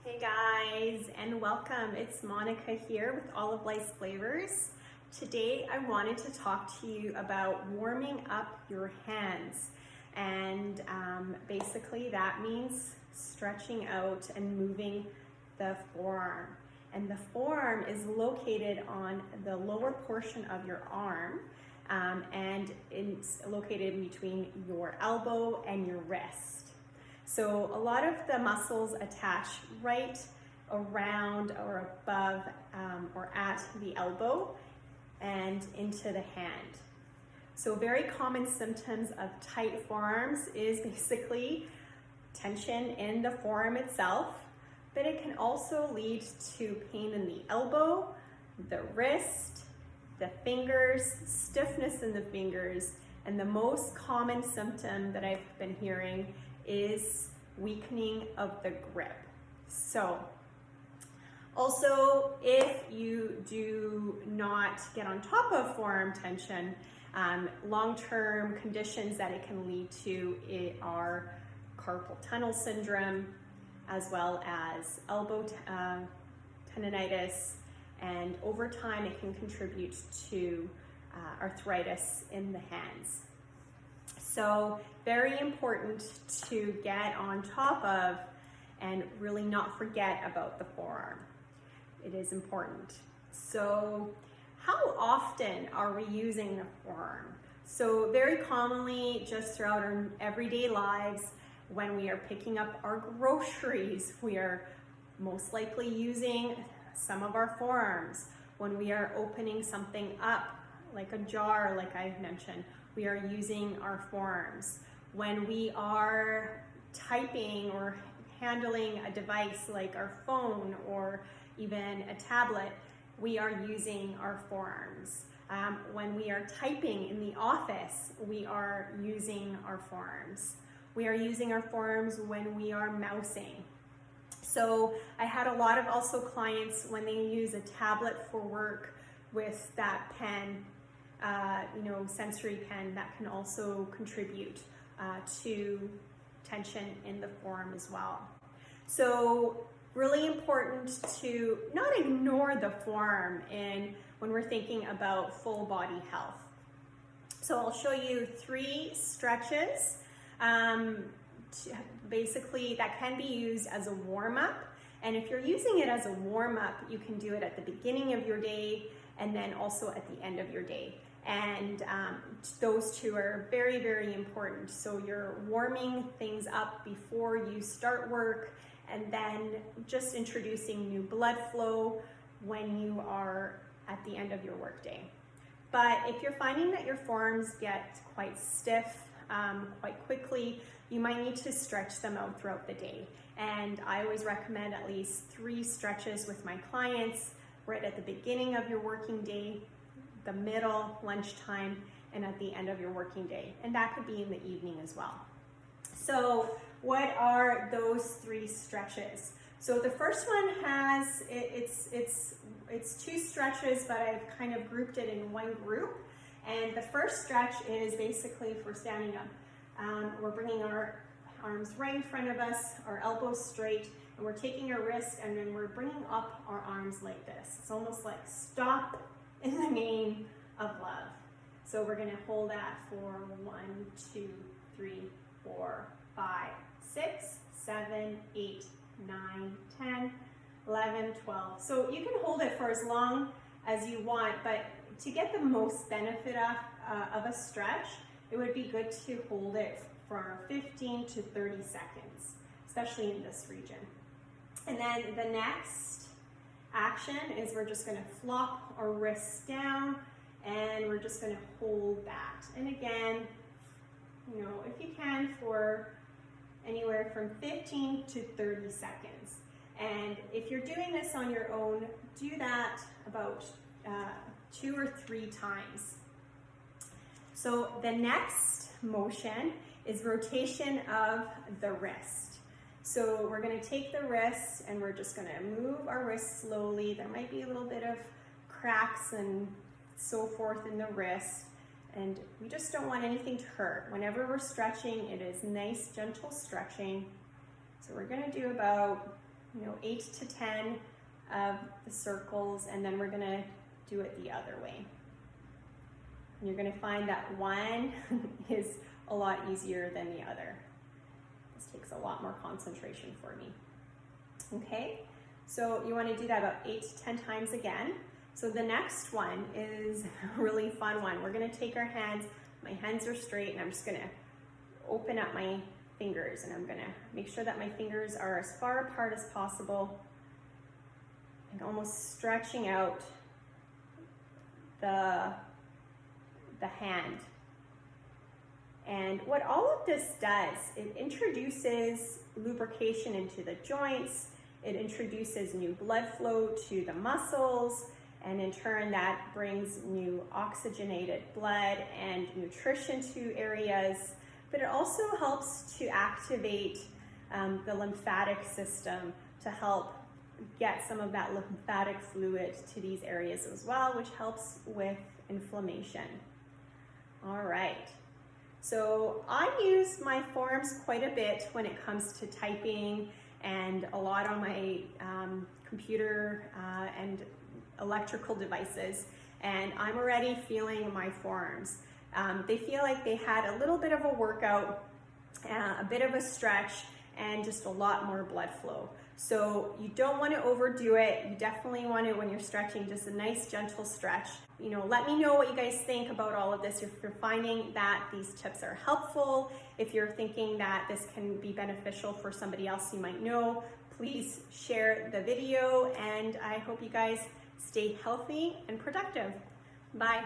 Hey guys, and welcome. It's Monica here with 𝘊𝐿𝐿𝐼's Flavors. Today I wanted to talk to you about warming up your hands. And basically that means stretching out and moving the forearm. And the forearm is located on the lower portion of your arm, and it's located between your elbow and your wrist. So a lot of the muscles attach right around or above or at the elbow and into the hand. So very common symptoms of tight forearms is basically tension in the forearm itself, but it can also lead to pain in the elbow, the wrist, the fingers, stiffness in the fingers, and the most common symptom that I've been hearing is weakening of the grip. So also, if you do not get on top of forearm tension, long-term conditions that it can lead to are carpal tunnel syndrome, as well as elbow tendonitis, and over time it can contribute to arthritis in the hands. So very important to get on top of and really not forget about the forearm. It is important. So how often are we using the forearm? So very commonly, just throughout our everyday lives, when we are picking up our groceries, we are most likely using some of our forearms. When we are opening something up, like a jar, like I mentioned, we are using our forearms. When we are typing or handling a device like our phone or even a tablet, we are using our forearms. When we are typing in the office, we are using our forearms. We are using our forearms when we are mousing. So I had a lot of also clients when they use a tablet for work with that pen, sensory pen, that can also contribute to tension in the forearm as well. So really important to not ignore the forearm when we're thinking about full body health. So I'll show you 3 stretches basically that can be used as a warm-up. And if you're using it as a warm-up, you can do it at the beginning of your day and then also at the end of your day. And those 2 are very, very important. So you're warming things up before you start work, and then just introducing new blood flow when you are at the end of your workday. But if you're finding that your forearms get quite stiff quite quickly, you might need to stretch them out throughout the day. And I always recommend at least 3 stretches with my clients, right at the beginning of your working day, the middle, lunchtime, and at the end of your working day. And that could be in the evening as well. So what are those 3 stretches? So the first one has, it's 2 stretches, but I've kind of grouped it in one group. And the first stretch is basically for standing up. We're bringing our arms right in front of us, our elbows straight, and we're taking our wrist and then we're bringing up our arms like this. It's almost like stop in the name of love. So we're going to hold that for 1, 2, 3, 4, 5, 6, 7, 8, 9, 10, 11, 12. So you can hold it for as long as you want, but to get the most benefit of a stretch, it would be good to hold it for 15 to 30 seconds, especially in this region. And then the next action is we're just going to flop our wrists down and we're just going to hold that. And again, if you can, for anywhere from 15 to 30 seconds. And if you're doing this on your own, do that about 2 or 3 times. So the next motion is rotation of the wrist. So we're going to take the wrist and we're just going to move our wrist slowly. There might be a little bit of cracks and so forth in the wrist, and we just don't want anything to hurt. Whenever we're stretching, it is nice, gentle stretching. So we're going to do about 8 to 10 of the circles, and then we're gonna do it the other way. And you're gonna find that one is a lot easier than the other. This takes a lot more concentration for me. Okay, so you wanna do that about 8 to 10 times again. So the next one is a really fun one. We're gonna take our hands, my hands are straight, and I'm just gonna open up my fingers, and I'm gonna make sure that my fingers are as far apart as possible and almost stretching out the hand. And what all of this does, it introduces lubrication into the joints, it introduces new blood flow to the muscles, and in turn that brings new oxygenated blood and nutrition to areas, but it also helps to activate the lymphatic system to help get some of that lymphatic fluid to these areas as well, which helps with inflammation. All right, so I use my forearms quite a bit when it comes to typing and a lot on my computer and electrical devices, and I'm already feeling my forearms. They feel like they had a little bit of a workout, a bit of a stretch, and just a lot more blood flow. So you don't want to overdo it. You definitely want to, when you're stretching, just a nice gentle stretch. Let me know what you guys think about all of this. If you're finding that these tips are helpful, if you're thinking that this can be beneficial for somebody else you might know, please share the video, and I hope you guys stay healthy and productive. Bye.